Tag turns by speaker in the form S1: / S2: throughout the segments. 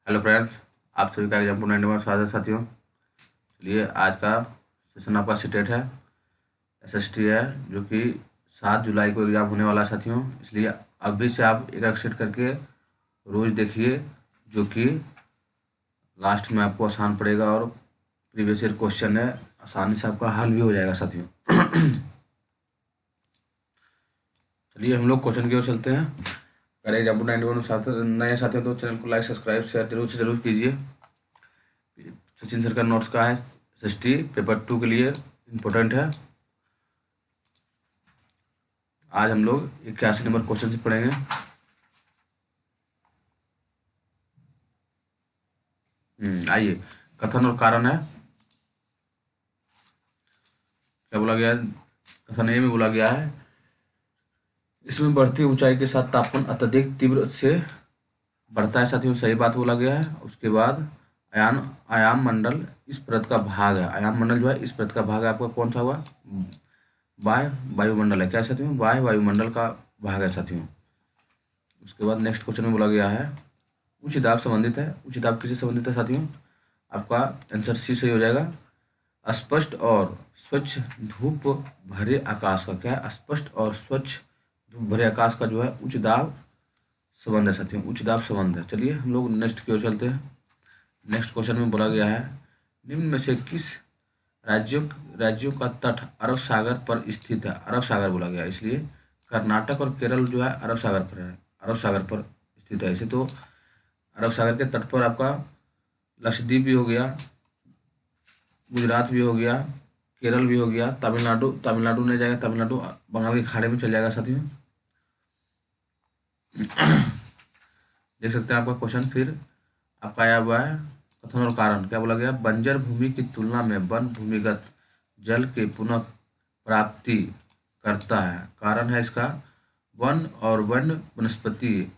S1: Hello friends, आप सभी का एग्जाम को 91 स्वागत है साथियों। चलिए, आज का सेशन आपका सीटेट है, एसएसटी है, जो कि 7 जुलाई को एग्ज़ाम होने वाला है साथियों। इसलिए अभी से आप एक एक सेट करके रोज़ देखिए, जो कि लास्ट में आपको आसान पड़ेगा और प्रीवियस ईयर क्वेश्चन है, आसानी से आपका हल भी हो जाएगा साथियों। चलिए हम लोग क्वेश्चन की ओर चलते हैं। अगर एग्जाम को 91 साथ नए साथियों तो चैनल को लाइक सब्सक्राइब शेयर जरूर से जरूर कीजिए। सचिन सर का नोट्स का है, एसएसटी पेपर 2 के लिए इम्पोर्टेंट है। आज हम लोग 81 नंबर क्वेश्चन से पढ़ेंगे। आइए, कथन और कारण है। क्या बोला गया है? कथन ए में बोला गया है, इसमें बढ़ती ऊंचाई के साथ तापमान अत्यधिक तीव्र से बढ़ता है साथियों, सही बात बोला गया है। उसके बाद आयाम मंडल इस परत का भाग है। आयाम मंडल जो है इस परत का भाग है, आपका कौन सा हुआ? वायुमंडल है। क्या साथियों? वायुमंडल का भाग है साथियों। उसके बाद नेक्स्ट क्वेश्चन में बोला गया है, उच्च दाब संबंधित है। उच्च दाब किससे संबंधित है साथियों? आपका आंसर सी सही हो जाएगा। स्पष्ट और स्वच्छ धूप भरे आकाश का, क्या है? स्पष्ट और स्वच्छ धूप भरे आकाश का जो है उच्च दाब संबंध है साथियों, उच्च दाब संबंध है। चलिए हम लोग नेक्स्ट की ओर चलते हैं। नेक्स्ट क्वेश्चन में बोला गया है, निम्न में से किस राज्यों राज्यों का तट अरब सागर पर स्थित है? अरब सागर बोला गया, इसलिए कर्नाटक और केरल जो है अरब सागर पर है, अरब सागर पर स्थित है। इसे तो अरब सागर के तट पर आपका लक्षद्वीप भी हो गया, गुजरात भी हो गया, केरल भी हो गया, तमिलनाडु तमिलनाडु नहीं जाएगा, तमिलनाडु बंगाल की खाड़ी में चल जाएगा साथियों। देख सकते हैं आपका क्वेश्चन फिर आपका आया हुआ है, कथन और कारण। क्या बोला गया? बंजर भूमि की तुलना में वन भूमिगत जल के पुनः प्राप्ति करता है। कारण है इसका, वन और वन वनस्पति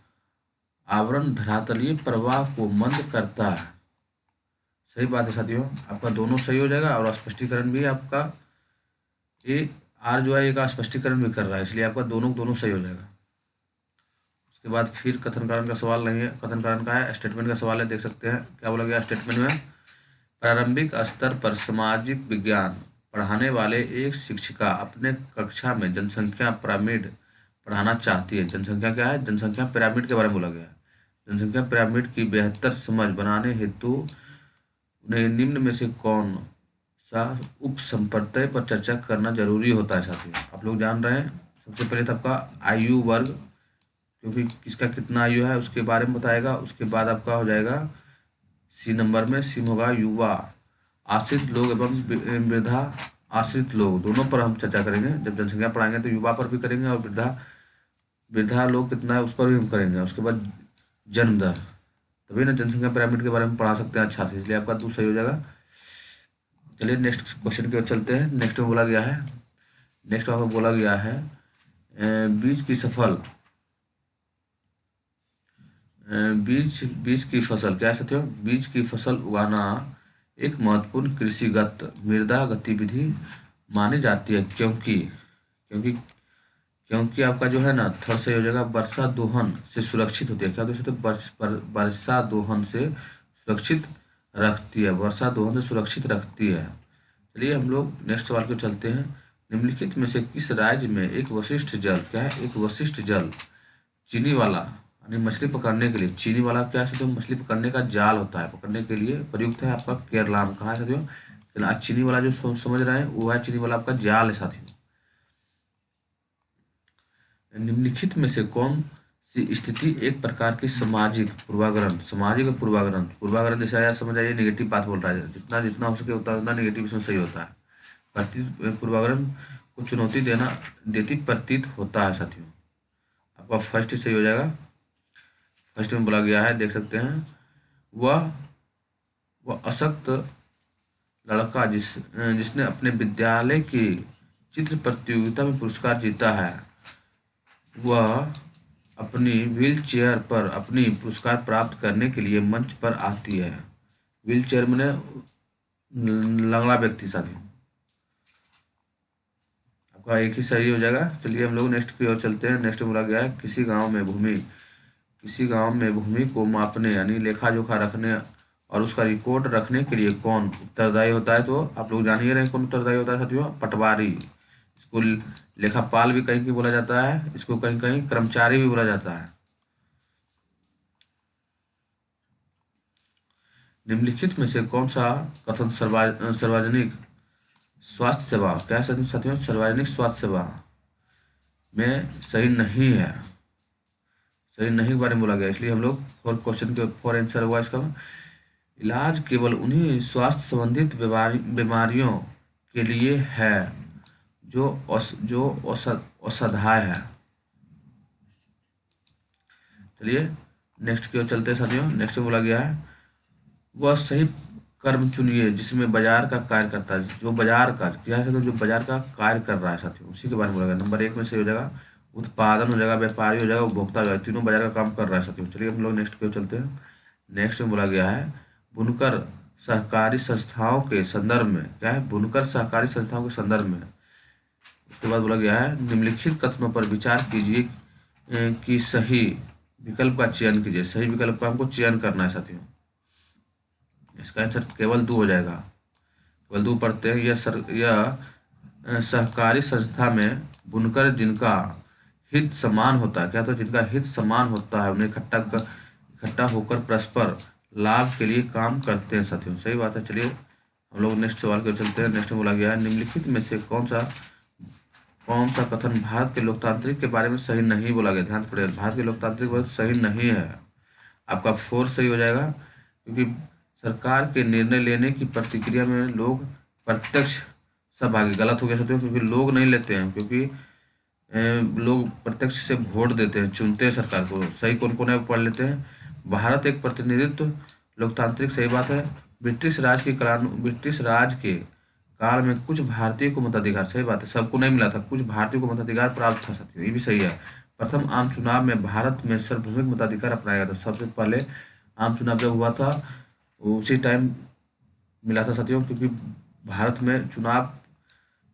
S1: आवरण धरातलीय प्रवाह को मंद करता है। सही बात है साथियों, आपका दोनों सही हो जाएगा। और स्पष्टीकरण भी आपका ए आर जो है एक स्पष्टीकरण भी कर रहा है, इसलिए आपका दोनों दोनों सही हो जाएगा। उसके बाद फिर कथन कारण का सवाल नहीं है, कथन कारण का है, स्टेटमेंट का सवाल है। देख सकते हैं क्या बोला गया स्टेटमेंट में, प्रारंभिक स्तर पर सामाजिक विज्ञान पढ़ाने वाले एक शिक्षिका अपने कक्षा में जनसंख्या पिरामिड पढ़ाना चाहती है। जनसंख्या क्या है? जनसंख्या पिरामिड के बारे में बोला गया है। जनसंख्या पिरामिड की बेहतर समझ बनाने हेतु उन्हें निम्न में से कौन सा उप संप्रदाय पर चर्चा करना जरूरी होता है साथियों? आप लोग जान रहे हैं, सबसे पहले तो आपका आयु वर्ग, क्योंकि किसका कितना आयु है उसके बारे में बताएगा। उसके बाद आपका हो जाएगा सी नंबर में, सी होगा युवा, आश्रित लोग एवं वृद्धा आश्रित लोग, दोनों पर हम चर्चा करेंगे। जब जनसंख्या पढ़ाएंगे तो युवा पर भी करेंगे और वृद्धा वृद्धा लोग कितना है उस पर भी हम करेंगे। उसके बाद जन्म दर, तभी ना जनसंख्या पिरामिड के बारे में पढ़ा सकते हैं अच्छा से, इसलिए आपका 2 सही हो जाएगा। चलिए नेक्स्ट क्वेश्चन की ओर चलते हैं। नेक्स्ट में बोला गया है, नेक्स्ट में बोला गया है बीज की सफल बीज की फसल, क्या है साथियों? बीज की फसल उगाना एक महत्वपूर्ण कृषिगत मृदा गतिविधि मानी जाती है, क्योंकि क्योंकि क्योंकि आपका जो है ना थर्ड सही हो जाएगा, वर्षा दोहन से सुरक्षित होती है। क्या दोस्तों? वर्षा दोहन से सुरक्षित रखती है, वर्षा दोहन से सुरक्षित रखती है। चलिए हम लोग नेक्स्ट सवाल को चलते हैं। निम्नलिखित में से किस राज्य में एक वशिष्ठ जल, क्या है? एक वशिष्ठ जल चीनी वाला, यानी मछली पकड़ने के लिए चीनी वाला, क्या है साथियों? मछली पकड़ने का जाल होता है, पकड़ने के लिए प्रयुक्त है आपका केरला में। कहाँ है साथियों? आज चीनी वाला जो समझ रहे हैं वो है चीनी वाला आपका जाल है साथियों। निम्नलिखित में से कौन सी स्थिति एक प्रकार की सामाजिक पूर्वाग्रह, सामाजिक पूर्वाग्रह, पूर्वाग्रह जैसे आया समझ आइए, नेगेटिव बात बोल रहा है, जितना जितना हो सके उतना नेगेटिव इसमें सही होता है। पूर्वाग्रह को चुनौती देती प्रतीत होता है साथियों। आपका फर्स्ट सही हो जाएगा। फर्स्ट में बोला गया है, देख सकते हैं, वह वह अशक्त लड़का जिसने अपने विद्यालय की चित्र प्रतियोगिता में पुरस्कार जीता है, वह अपनी व्हील चेयर पर अपनी पुरस्कार प्राप्त करने के लिए मंच पर आती है। व्हील चेयर में लंगड़ा व्यक्ति साथियों, आपका एक ही सही हो जाएगा। चलिए हम लोग नेक्स्ट की ओर चलते हैं। नेक्स्ट बोला गया है, किसी गांव में भूमि किसी गांव में भूमि को मापने यानी लेखा जोखा रखने और उसका रिकॉर्ड रखने के लिए कौन उत्तरदायी होता है? तो आप लोग जान ही रहे हैं कौन उत्तरदायी होता है साथियों, पटवारी। इसको लेखापाल भी कहीं कहीं बोला जाता है, इसको कहीं कहीं कर्मचारी भी बोला जाता है। निम्नलिखित में से कौन सा कथन सार्वजनिक स्वास्थ्य सेवा, क्या है साथियों, सार्वजनिक स्वास्थ्य सेवा में सही नहीं है? सही नहीं के बारे में बोला गया, इसलिए हम लोग फोर क्वेश्चन के फोर आंसर हुआ इसका। इलाज केवल उन्हीं स्वास्थ्य संबंधित बीमारियों के लिए है जो असाध्य है। चलिए नेक्स्ट की ओर चलते हैं साथियों। नेक्स्ट में बोला गया है वह सही कर्म चुनिए जिसमें बाजार का कार्य करता है। जो बाजार का क्या है, जो बाजार का कार्य कर रहा है साथियों, उसी के बारे में बोला गया। नंबर 1 में से हो जाएगा उत्पादन, हो जाएगा व्यापारी, हो जाएगा उपभोक्ता, हो जाएगा, तीनों बाजार का काम कर रहा है साथियों। चलिए हम लोग नेक्स्ट की ओर चलते हैं। नेक्स्ट में बोला गया है बुनकर सहकारी संस्थाओं के संदर्भ में, क्या है, बुनकर सहकारी संस्थाओं के संदर्भ में। उसके बाद बोला गया है निम्नलिखित कथनों पर विचार कीजिए कि सही विकल्प का चयन कीजिए। सही विकल्प का हमको चयन करना है साथियों। इसका आंसर केवल 2 हो जाएगा। केवल 2 पढ़ते हैं। यह सहकारी संस्था में बुनकर जिनका हित समान होता है, क्या तो जिनका हित समान होता है, उन्हें इकट्ठा होकर परस्पर लाभ के लिए काम करते हैं साथियों। सही बात है। चलिए हम लोग नेक्स्ट सवाल की ओर चलते हैं। नेक्स्ट में बोला गया है निम्नलिखित में से कौन सा कथन भारत के लोकतांत्रिक के बारे में सही नहीं बोला गया? ध्यान पड़ेगा, भारत के लोकतांत्रिक बारे में सही नहीं है। आपका 4 सही हो जाएगा, क्योंकि सरकार के निर्णय लेने की प्रतिक्रिया में लोग प्रत्यक्ष सहभागी। गलत हो गया साथियों, क्योंकि लोग नहीं लेते हैं, क्योंकि लोग प्रत्यक्ष से वोट देते हैं, चुनते हैं सरकार को। सही कौन कौन है पढ़ लेते हैं। भारत एक प्रतिनिधित्व लोकतांत्रिक, सही बात है। ब्रिटिश राज के काल में कुछ भारतीयों को मताधिकार, सही बात है, सबको नहीं मिला था, कुछ भारतीयों को मताधिकार प्राप्त था साथियों, ये भी सही है। प्रथम आम चुनाव में भारत में सार्वभौमिक मताधिकार अपनाया गया था। सबसे पहले आम चुनाव जब हुआ था उसी टाइम मिला था साथियों, क्योंकि भारत में चुनाव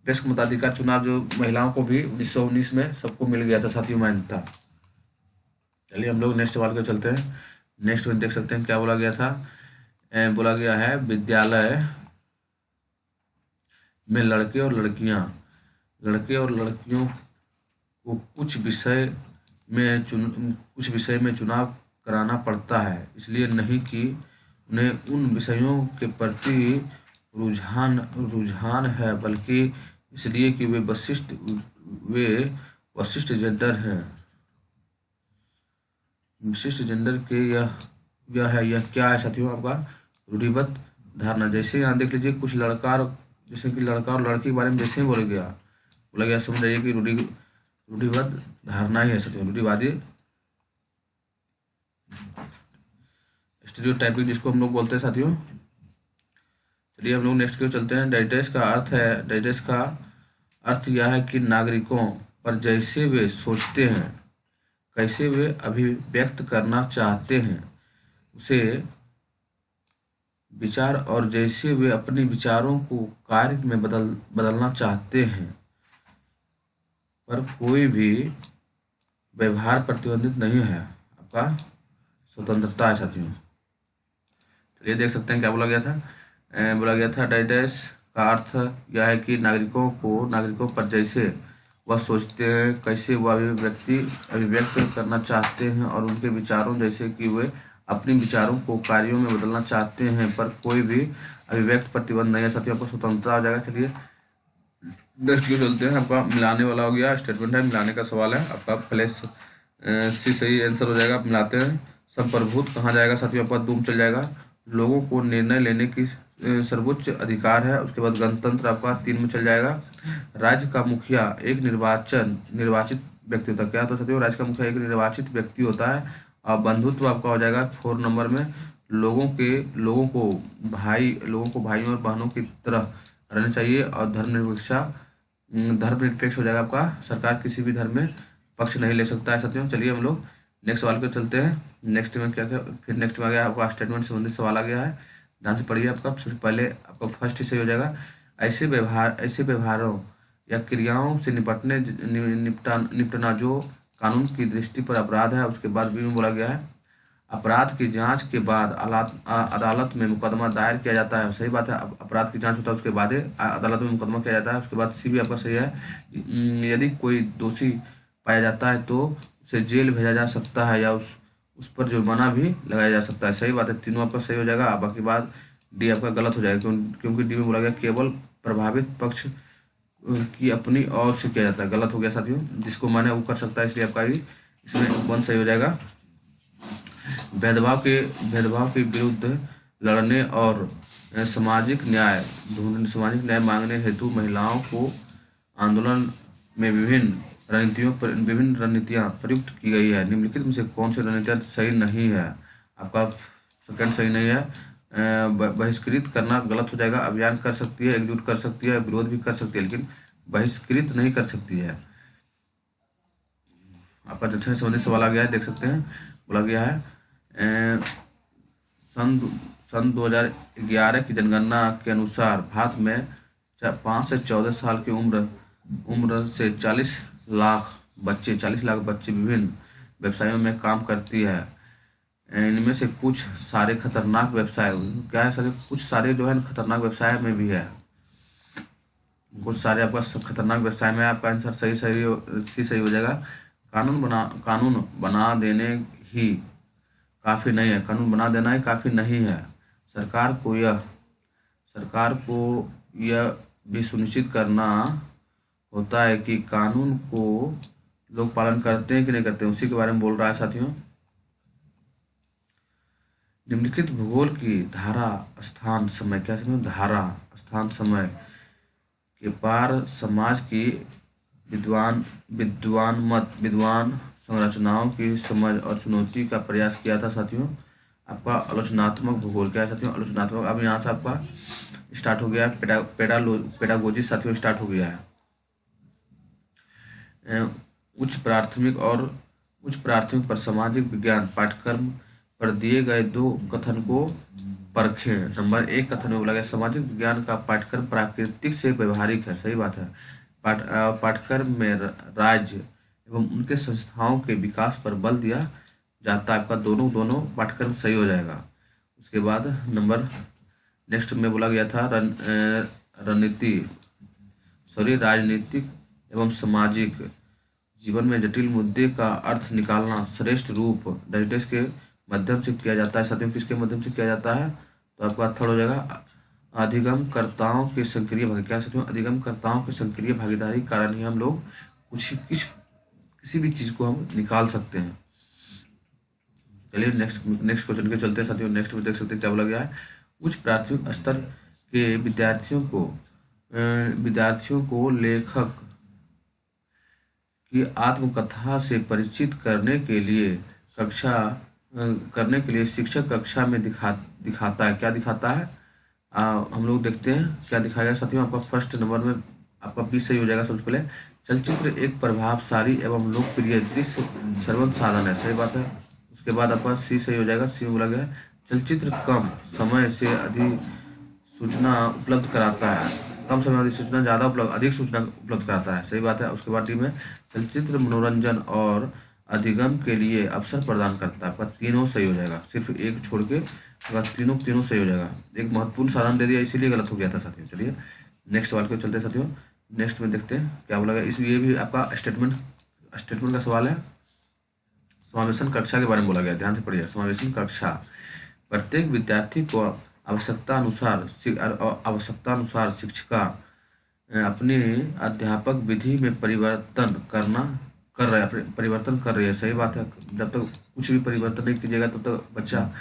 S1: वयस्क मताधिकार चुनाव जो महिलाओं को भी 1919 में सबको मिल गया था साथियों, मान्यता। चलिए हम लोग नेक्स्ट सवाल को चलते हैं। नेक्स्ट में देख सकते हैं क्या बोला गया था। बोला गया है विद्यालय में लड़के और लड़कियों को कुछ विषय में चुनाव कराना पड़ता है, इसलिए नहीं कि उन्हें उन विषयों के प्रति रुझान है, बल्कि इसलिए कि वे वशिष्ठ जेंडर हैं। विशिष्ट जेंडर के यह क्या है साथियों? आपका रूढ़िबद्ध धारणा। जैसे यहाँ देख लीजिए कुछ जैसे कि लड़का और लड़की के बारे में जैसे ही बोला गया समझ जाइए कि रूढ़िबद्ध धारणा ही है साथियों, रूढ़िवादी स्टीरियोटाइपिंग जिसको हम लोग बोलते हैं साथियों। चलिए हम लोग नेक्स्ट की ओर चलते हैं। डाइजेस्ट का अर्थ यह है कि नागरिकों पर जैसे वे सोचते हैं, कैसे वे अभिव्यक्त करना चाहते हैं उसे विचार, और जैसे वे अपने विचारों को कार्य में बदलना चाहते हैं, पर कोई भी व्यवहार प्रतिबंधित नहीं है। आपका स्वतंत्रता है साथियों। चलिए देख सकते हैं क्या बोला गया था। बोला गया था डाइजेस्ट का अर्थ यह है कि नागरिकों पर जैसे वह सोचते हैं, कैसे वह अभिव्यक्त करना चाहते हैं, और उनके विचारों जैसे कि वे अपने विचारों को कार्यों में बदलना चाहते हैं, पर कोई भी अभिव्यक्त प्रतिबंध नहीं है साथियों। आपको स्वतंत्रता हो जाएगा। चलिए नेक्स्ट की चलते हैं। आपका मिलाने वाला हो गया, स्टेटमेंट है, मिलाने का सवाल है। आपका प्लेस सी सही आंसर हो जाएगा। आप मिलाते हैं। संप्रभुत्व कहाँ जाएगा साथियों? आपका दूम चल जाएगा। लोगों को निर्णय लेने की सर्वोच्च अधिकार है। उसके बाद गणतंत्र आपका 3 में चल जाएगा। राज्य का मुखिया एक निर्वाचित व्यक्ति होता है। क्या होता है साथियों? राज्य का मुखिया एक निर्वाचित व्यक्ति होता है। और बंधुत्व आपका हो जाएगा 4 नंबर में। लोगों को भाइयों और बहनों की तरह रहना चाहिए। और धर्मनिरपेक्ष हो जाएगा आपका। सरकार किसी भी धर्म में पक्ष नहीं ले सकता है साथियों। चलिए हम लोग नेक्स्ट सवाल पे चलते हैं। नेक्स्ट में फिर नेक्स्ट में आ गया आपका स्टेटमेंट संबंधित सवाल आ गया है। ध्यान से पढ़िए। आपका सबसे पहले आपका फर्स्ट ही सही हो जाएगा। ऐसे व्यवहारों या क्रियाओं से निपटना जो कानून की दृष्टि पर अपराध है। उसके बाद बी में बोला गया है अपराध की जांच के बाद अदालत में मुकदमा दायर किया जाता है। सही बात है, अपराध की जांच होता है उसके बाद अदालत में मुकदमा किया जाता है। उसके बाद सी भी आपका सही है। यदि कोई दोषी पाया जाता है तो उसे जेल भेजा जा सकता है या उस पर जुर्माना भी लगाया जा सकता है। सही बात है, तीनों आपका सही हो जाएगा। बाकी बात डी आपका गलत हो जाएगा क्योंकि डी में बोला गया केवल प्रभावित पक्ष की अपनी ओर से किया जाता है। गलत हो गया साथियों, जिसको माने वो कर सकता है, इसलिए आपका भी इसमें वन सही हो जाएगा। भेदभाव के विरुद्ध लड़ने और सामाजिक न्याय मांगने हेतु महिलाओं को आंदोलन में विभिन्न रणनीतियां प्रयुक्त की गई है। निम्नलिखित में से कौन सी रणनीतियां सही नहीं है? आपका सेकंड सही नहीं है। बहिष्कृत करना गलत हो जाएगा। अभियान कर सकती है, एकजुट कर सकती है, विरोध भी कर सकती है, लेकिन बहिष्कृत नहीं कर सकती है। आपका जनसंख्या संबंधित सवाल आ गया है, देख सकते हैं। बोला गया है सन 2011 की जनगणना के अनुसार भारत में 5 से 14 साल की उम्र से 40 लाख बच्चे विभिन्न व्यवसायों में काम करती है। इनमें से कुछ सारे खतरनाक व्यवसाय क्या है? कुछ सारे जो है खतरनाक व्यवसाय में भी है। कुछ सारे आपका खतरनाक व्यवसाय में आपका आंसर सही हो जाएगा। कानून बना देने ही काफ़ी नहीं है। कानून बना देना ही काफ़ी नहीं है। सरकार को यह भी सुनिश्चित करना होता है कि कानून को लोग पालन करते हैं कि नहीं करते हैं, उसी के बारे में बोल रहा है साथियों। निम्नलिखित भूगोल की धारा स्थान समय क्या समझ धारा स्थान समय के पार समाज की विद्वान संरचनाओं की समझ और चुनौती का प्रयास किया था साथियों। आपका आलोचनात्मक भूगोल क्या है साथियों? आलोचनात्मक। अब यहाँ से आपका स्टार्ट हो गया पेडागोजी साथियों, स्टार्ट हो गया है। उच्च प्राथमिक पर सामाजिक विज्ञान पाठ्यक्रम पर दिए गए 2 कथन को परखें। नंबर 1 कथन में बोला गया सामाजिक विज्ञान का पाठ्यक्रम प्राकृतिक से व्यवहारिक है। सही बात है। पाठ्यक्रम में राज्य एवं उनके संस्थाओं के विकास पर बल दिया जाता है। आपका दोनों पाठ्यक्रम सही हो जाएगा। उसके बाद नेक्स्ट में बोला गया था राजनीतिक एवं सामाजिक जीवन में जटिल मुद्दे का अर्थ निकालना श्रेष्ठ रूप डाइजेस्ट के माध्यम से किया जाता है। साथियों किसके माध्यम से किया जाता है? तो आपका थर्ड हो जाएगा अधिगमकर्ताओं के सक्रिय भागीदारी कारण ही हम लोग किसी भी चीज को हम निकाल सकते हैं। चलिए नेक्स्ट क्वेश्चन के चलते हैं साथियों। नेक्स्ट में देख सकते हैं क्या बोला गया है उच्च प्राथमिक स्तर के विद्यार्थियों को लेखक की आत्मकथा से परिचित करने के लिए शिक्षक कक्षा में दिखाता है। क्या दिखाता है? हम लोग देखते हैं क्या दिखाया साथियों। आपका फर्स्ट नंबर में आपका बी सही हो जाएगा। सबसे पहले चलचित्र एक प्रभावशाली एवं लोकप्रिय दृश्य श्रवण साधन है। सही बात है। उसके बाद आपका सी सही हो जाएगा। सी में बोला गया चलचित्र कम समय से अधिक सूचना उपलब्ध कराता है। कम समय अधिक सूचना अधिक सूचना उपलब्ध कराता है। सही बात है। उसके बाद डी में चलचित्र मनोरंजन और अधिगम के लिए अवसर प्रदान करता है। आपका तीनों सही हो जाएगा, सिर्फ एक छोड़ के तीनों सही हो जाएगा। एक महत्वपूर्ण साधन दे दिया इसीलिए गलत हो गया था साथियों। चलिए नेक्स्ट सवाल को चलते साथियों। नेक्स्ट में देखते हैं क्या बोला गया। ये भी आपका स्टेटमेंट का सवाल है। समावेशन कक्षा के बारे में बोला गया, ध्यान से पढ़िए। समावेशन कक्षा प्रत्येक विद्यार्थी को आवश्यकता अनुसार शिक्षिका अपनी अध्यापक विधि में परिवर्तन कर रही है। सही बात है। जब तक कुछ भी परिवर्तन नहीं कीजिएगा तब तक बच्चा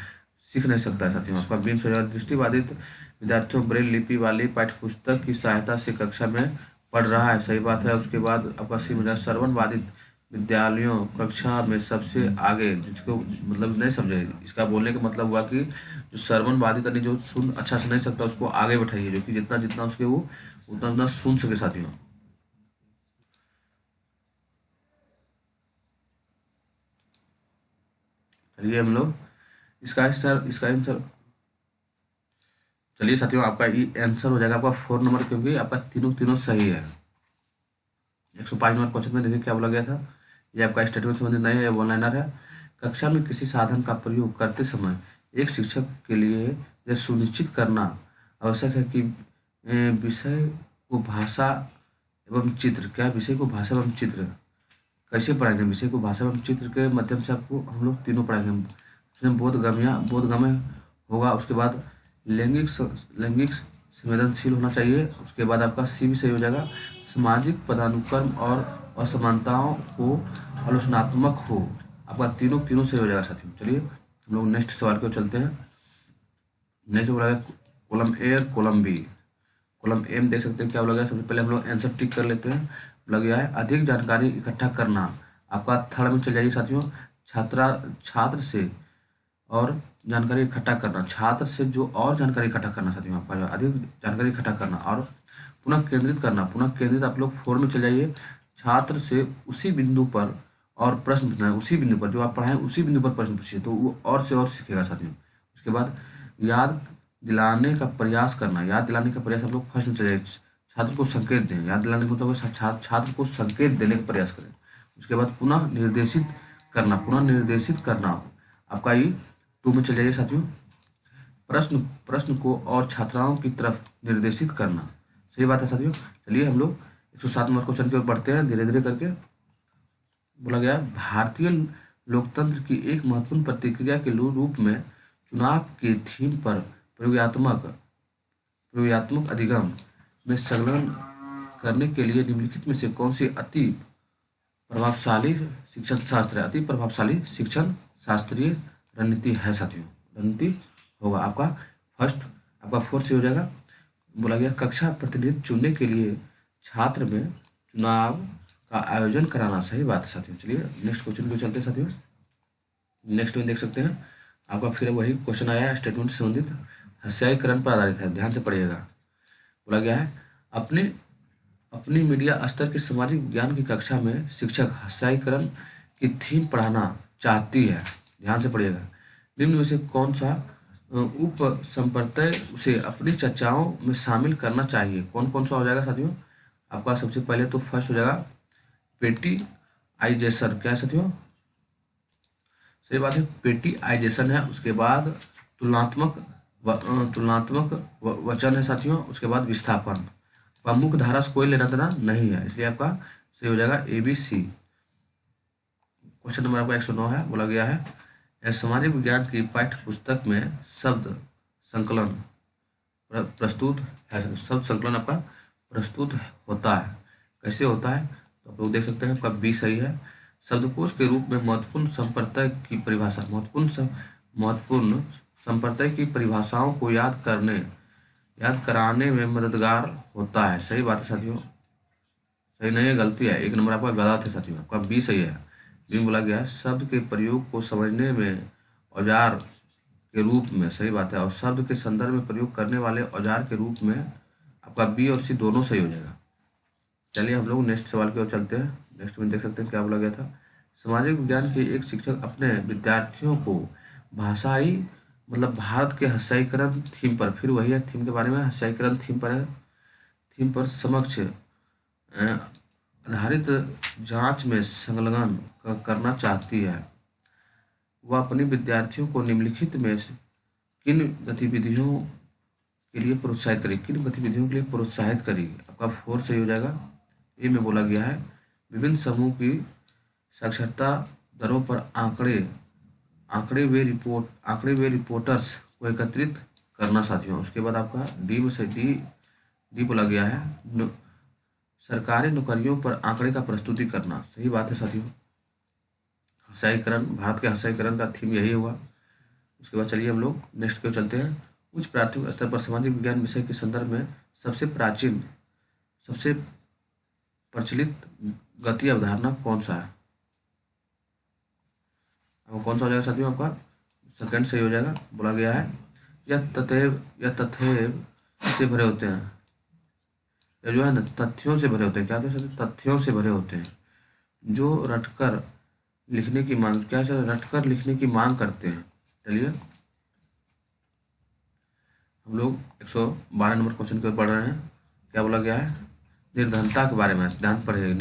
S1: सीख नहीं सकता है साथियों। आपका बीम से दृष्टिबाधित विद्यार्थियों ब्रेल लिपि वाली पाठ्यपुस्तक की सहायता से कक्षा में पढ़ रहा है। सही बात है। उसके बाद आपका सी में श्रवण बाधित विद्यालयों कक्षा में सबसे आगे, जिसको मतलब नहीं समझे, इसका बोलने का मतलब हुआ कि जो श्रवण बाधित यानी जो सुन अच्छा से नहीं सकता उसको आगे बैठाइए, जो कि जितना उसके वो उतना सुन सके साथियों। चलिए हम लोग इसका आंसर चलिए साथियों आपका ये आंसर हो जाएगा आपका 4 नंबर, क्योंकि आपका तीनों सही है। 105 नंबर क्वेश्चन में देखिए क्या बोला गया था ये आपका स्टेटमेंट संबंधित नहीं है, वन लाइनर है। कक्षा में किसी साधन का प्रयोग करते समय एक शिक्षक के लिए यह सुनिश्चित करना आवश्यक है कि विषय को भाषा एवं चित्र, क्या विषय को भाषा एवं चित्र कैसे पढ़ाएंगे, विषय को भाषा एवं चित्र के माध्यम से आपको हम लोग तीनों पढ़ाएंगे। उसमें बोधगम्य होगा, उसके बाद लैंगिक संवेदनशील होना चाहिए, उसके बाद आपका सी भी सही हो जाएगा। सामाजिक पदानुक्रम और असमानताओं को आलोचनात्मक हो, आपका तीनों तीनों सही हो जाएगा साथियों। चलिए हम लोग नेक्स्ट सवाल की ओर चलते हैं। नेक्स्ट बोला है कॉलम ए और कॉलम बी। कॉलम ए में देख सकते हैं क्या बोला गया, सबसे पहले हम लोग आंसर टिक कर लेते हैं। बोला गया है अधिक जानकारी इकट्ठा करना, आपका थर्ड में चल जाइए साथियों। छात्र से और जानकारी इकट्ठा करना, छात्र से जो और जानकारी इकट्ठा करना साथियों, आपका जो अधिक जानकारी इकट्ठा करना और पुनः केंद्रित करना। पुनः केंद्रित आप लोग 4 में चल जाइए। छात्र से उसी बिंदु पर और प्रश्न पूछना है, उसी बिंदु पर जो आप पढ़ाएं उसी बिंदु पर प्रश्न पूछिए, तो वो और से और सीखेगा साथियों। उसके बाद याद दिलाने का प्रयास करना, याद दिलाने का प्रयास आप लोग फर्स्ट में चले जाइए। छात्र को संकेत दें, याद दिलाने का मतलब छात्र को संकेत देने का प्रयास करें। उसके बाद पुनः निर्देशित करना, पुनः निर्देशित करना आपका ये 2 में चले जाइए साथियों। प्रश्न को और छात्राओं की तरफ निर्देशित करना, सही बात है साथियों। चलिए हम लोग 107 नंबर क्वेश्चन की ओर बढ़ते हैं धीरे धीरे करके। बोला गया भारतीय लोकतंत्र की एक महत्वपूर्ण प्रतिक्रिया के रूप में चुनाव के थीम पर प्रयोगात्मक अधिगम में संलग्न करने के लिए निम्नलिखित में से कौन सी अति प्रभावशाली शिक्षण शास्त्र है, अति प्रभावशाली शिक्षण शास्त्रीय रणनीति है साथियों। रणनीति होगा आपका फर्स्ट, आपका 4 से हो जाएगा। बोला गया कक्षा प्रतिनिधि चुनने के लिए छात्र में चुनाव का आयोजन कराना, सही बात है साथियों। चलिए नेक्स्ट क्वेश्चन को चलते हैं साथियों। नेक्स्ट में देख सकते हैं आपका फिर वही क्वेश्चन आया है स्टेटमेंट से संबंधित, हस्ताक्षरीकरण पर आधारित है, ध्यान से पढ़िएगा। बोला गया है अपनी मीडिया स्तर के सामाजिक विज्ञान की कक्षा में शिक्षक हस्ताक्षरीकरण की थीम पढ़ाना चाहती है, ध्यान से पढ़िएगा। निम्न में से कौन सा उप संप्रदाय उसे अपनी चर्चाओं में शामिल करना चाहिए, कौन कौन सा हो जाएगा साथियों। आपका सबसे पहले तो फर्स्ट हो जाएगा पेटीआइजेशन, क्या है साथियों, सही बात है पेटीआइजेशन है। उसके बाद तुलनात्मक वचन है साथियों। उसके बाद विस्थापन, आपका मुख्य धारा से कोई लेना देना नहीं है, इसलिए आपका सही हो जाएगा ABC। क्वेश्चन नंबर आपका 109 है। बोला गया है सामाजिक विज्ञान की पाठ्य पुस्तक में शब्द संकलन प्रस्तुत है, शब्द संकलन आपका प्रस्तुत होता है, कैसे होता है तो आप लोग देख सकते हैं। आपका B सही है। शब्दकोश के रूप में महत्वपूर्ण संप्रदाय की परिभाषा, महत्वपूर्ण संप्रदाय की परिभाषाओं को याद कराने में मददगार होता है, सही बात है साथियों। सही नहीं है, गलती है, 1 नंबर आपका गलत है साथियों, आपका B सही है। B बोला गया है शब्द के प्रयोग को समझने में औजार के रूप में, सही बात है, और शब्द के संदर्भ में प्रयोग करने वाले औजार के रूप में, आपका B और C दोनों सही हो जाएगा। चलिए हम लोग नेक्स्ट सवाल की ओर चलते हैं। नेक्स्ट में देख सकते हैं क्या बोला गया था। सामाजिक विज्ञान के एक शिक्षक अपने विद्यार्थियों को भाषाई मतलब भारत के हस्ताक्षरीकरण थीम पर, फिर वही है थीम के बारे में, हस्ताक्षरीकरण थीम पर है, थीम पर समक्ष आधारित जांच में संलग्न करना चाहती है। वह अपने विद्यार्थियों को निम्नलिखित में किन गतिविधियों के लिए प्रोत्साहित करेगी, आपका 4 सही हो जाएगा। ए में बोला गया है विभिन्न समूह की साक्षरता दरों पर आंकड़े वे रिपोर्टर्स को एकत्रित करना साथियों। उसके बाद आपका डी में से डी बोला गया है सरकारी नौकरियों पर आंकड़े का प्रस्तुति करना, सही बात है साथियों। हस्ताक्षरीकरण, भारत के हस्ताक्षरीकरण का थीम यही हुआ। उसके बाद चलिए हम लोग नेक्स्ट पे चलते हैं। उच्च प्राथमिक स्तर पर सामाजिक विज्ञान विषय के संदर्भ में सबसे प्रचलित गति अवधारणा कौन सा है, अब कौन सा हो जाएगा साथियों, आपका सेकंड सही हो जाएगा। बोला गया है यह तथ्य से भरे होते हैं, या जो है ना तथ्यों से भरे होते हैं, क्या होते हैं तथ्यों से भरे होते हैं, जो रटकर लिखने की मांग करते हैं। चलिए हम लोग 112 नंबर क्वेश्चन की ओर पढ़ रहे हैं। क्या बोला गया है, निर्धनता के बारे में, ध्यान पढ़िए।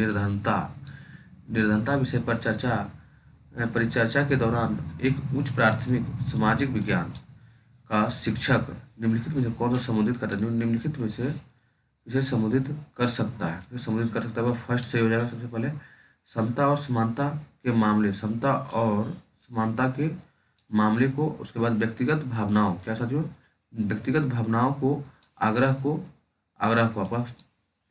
S1: निर्धनता विषय पर परिचर्चा के दौरान एक उच्च प्राथमिक सामाजिक विज्ञान का शिक्षक निम्नलिखित में से कौन सा संबोधित करता है? निम्नलिखित में से इसे संबोधित कर सकता है। संबोधित कर सकता है फर्स्ट सही हो जाएगा। सबसे पहले समता और समानता के मामले, समता और समानता के मामले को, उसके बाद व्यक्तिगत भावनाओं, क्या साथियों, व्यक्तिगत भावनाओं को आग्रह को आपका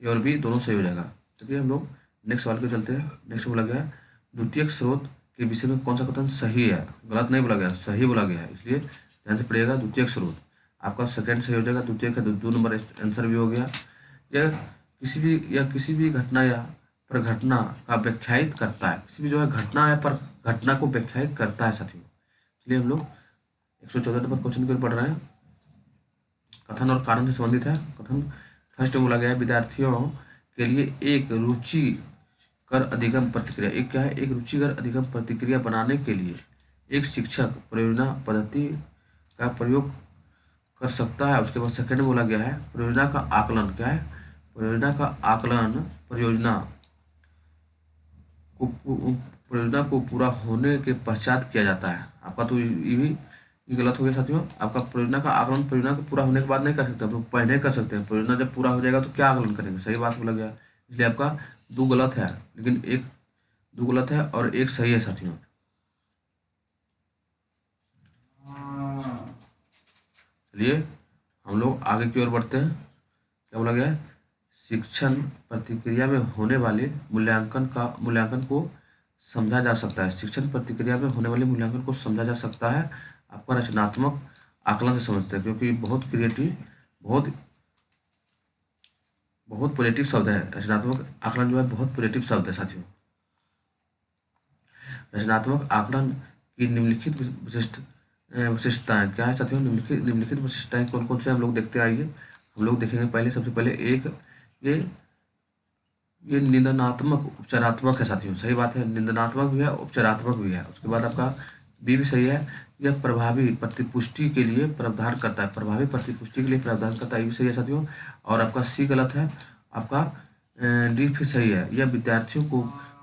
S1: ए और बी दोनों सही हो जाएगा। चलिए हम लोग नेक्स्ट सवाल पे चलते हैं। नेक्स्ट बोला गया है द्वितीयक स्रोत के विषय में कौन सा कथन सही है? गलत नहीं बोला गया, सही बोला गया है, इसलिए ध्यान से पढ़िएगा। द्वितीयक स्रोत आपका सेकंड सही हो जाएगा। द्वितीयक का 2 नंबर आंसर भी हो गया। या किसी भी घटना या पर घटना का व्याख्यायित करता है, किसी भी जो है घटना या पर घटना को व्याख्यायित करता है साथियों। इसलिए हम लोग 114 नंबर क्वेश्चन को पढ़ रहे हैं। कथन और कारण से संबंधित है। कथन फर्स्ट बोला गया है विद्यार्थियों के लिए एक रुचिकर अधिगम प्रतिक्रिया, एक क्या है, एक रुचिकर अधिगम प्रतिक्रिया बनाने के लिए एक शिक्षक परियोजना पद्धति का प्रयोग कर सकता है। उसके बाद सेकंड बोला गया है परियोजना का आकलन, क्या है, परियोजना का आकलन परियोजना को पूरा होने के पश्चात किया जाता है। आपका तो ये भी गलत हो गया साथियों। आपका परियोजना का आकलन परियोजना को पूरा होने के बाद नहीं कर सकते, हम लोग पहले कर सकते हैं। परियोजना जब पूरा हो जाएगा तो क्या आकलन करेंगे, सही बात बोला गया। इसलिए आपका 2 गलत है, लेकिन 2 गलत है और 1 सही है साथियों। चलिए हम लोग आगे की ओर बढ़ते हैं। क्या बोला गया है, शिक्षण प्रतिक्रिया में होने वाले मूल्यांकन को समझा जा सकता है। शिक्षण प्रतिक्रिया में होने वाले मूल्यांकन को समझा जा सकता है आपका रचनात्मक आकलन से समझते हैं, क्योंकि बहुत क्रिएटिव, बहुत पॉजिटिव शब्द है। रचनात्मक आकलन जो है बहुत पॉजिटिव शब्द है साथियों। रचनात्मक आकलन की निम्नलिखित विशिष्टताएं क्या है साथियों? निम्नलिखित विशिष्टताएं कौन कौन से हम लोग देखते आइए। हम लोग देखेंगे पहले, सबसे पहले एक ये निंदनात्मक उपचारात्मक है साथियों, सही बात है। निंदनात्मक भी है, उपचारात्मक भी है। उसके बाद आपका बी भी सही है, यह प्रभावी प्रतिपुष्टि के लिए प्रावधान करता है, प्रभावी प्रतिपुष्टि के लिए प्रावधान करता है, ये भी सही है साथियों। और आपका सी गलत है। आपका डी फिर सही है, यह विद्यार्थियों को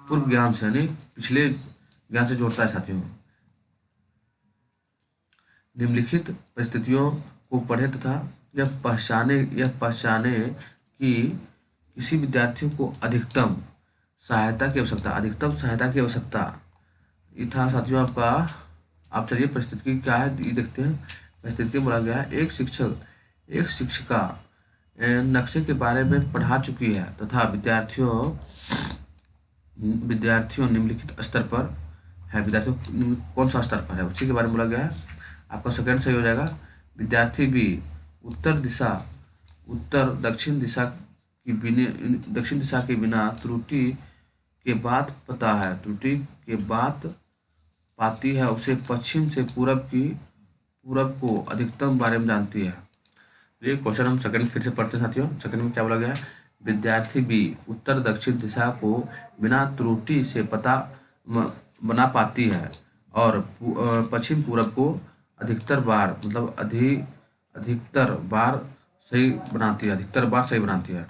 S1: पूर्व ज्ञान से यानी पिछले ज्ञान से जोड़ता है साथियों। निम्नलिखित परिस्थितियों को पढ़े तथा यह पहचाने कि किसी विद्यार्थियों को अधिकतम सहायता की आवश्यकता ये था साथियों आपका। आप चलिए परिस्थिति क्या है ये देखते हैं। परिस्थिति बोला गया है एक शिक्षिका नक्शे के बारे में पढ़ा चुकी है तथा विद्यार्थियों निम्नलिखित स्तर पर है। विद्यार्थियों कौन सा स्तर पर है उसी के बारे में बोला गया है। आपका सेकंड सही हो जाएगा। विद्यार्थी भी दक्षिण दिशा के बिना त्रुटि के बाद पाती है, उसे पश्चिम से पूरब को अधिकतम बारे में जानती है। ये क्वेश्चन हम सेकंड फिर से पढ़ते हैं साथियों। सेकंड में क्या बोला गया है, विद्यार्थी भी उत्तर दक्षिण दिशा को बिना त्रुटि से बना पाती है और पश्चिम पूरब को अधिकतर बार सही बनाती है।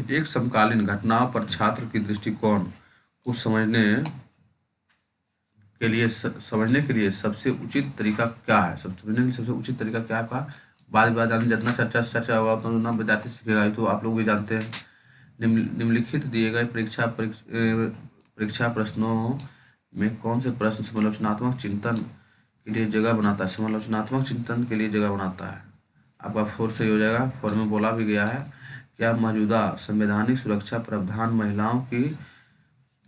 S1: एक समकालीन घटनाओं पर छात्र की दृष्टिकोण को समझने के लिए सबसे उचित तरीका क्या है? सबसे उचित तरीका क्या है आपका? बाद जितना चर्चा होगा उतना विद्यार्थी सीखेगा, तो आप लोग भी जानते हैं। निम्नलिखित दिए गए परीक्षा प्रश्नों में कौन से प्रश्न समालोचनात्मक चिंतन के लिए जगह बनाता है? आपका 4 सही हो जाएगा। 4 में बोला भी गया है क्या मौजूदा संवैधानिक सुरक्षा प्रावधान महिलाओं की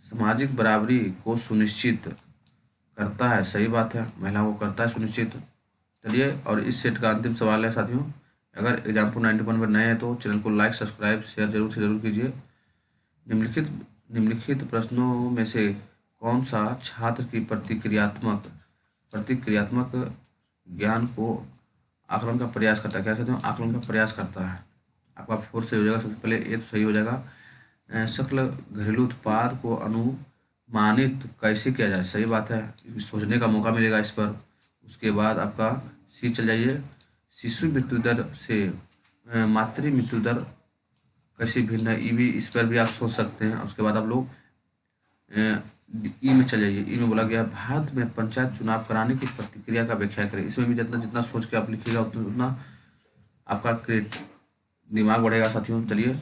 S1: सामाजिक बराबरी को सुनिश्चित करता है? सही बात है, महिलाओं को करता है सुनिश्चित। चलिए और इस सेट का अंतिम सवाल है साथियों। अगर एग्जाम्पल 91 पर नए हैं तो चैनल को लाइक सब्सक्राइब शेयर जरूर कीजिए। निम्नलिखित प्रश्नों में से कौन सा छात्र की प्रतिक्रियात्मक ज्ञान को आकलन का प्रयास करता है? क्या कहते हैं, आकलन का प्रयास करता है। आपका 4 सही हो जाएगा। सबसे पहले ए तो सही हो जाएगा। सकल घरेलू उत्पाद को अनुमानित कैसे किया जाए? सही बात है, सोचने का मौका मिलेगा इस पर। उसके बाद आपका सी चल जाइए। शिशु मृत्यु दर से मातृ मृत्यु दर कैसी भिन्न है, ई भी, इस पर भी आप सोच सकते हैं। उसके बाद आप लोग ई में चले जाइए। ई में बोला गया भारत में पंचायत चुनाव कराने की प्रतिक्रिया का व्याख्या करें। इसमें भी जितना जितना सोच के आप लिखिएगा उतना उतना आपका दिमाग बढ़ेगा साथियों। चलिए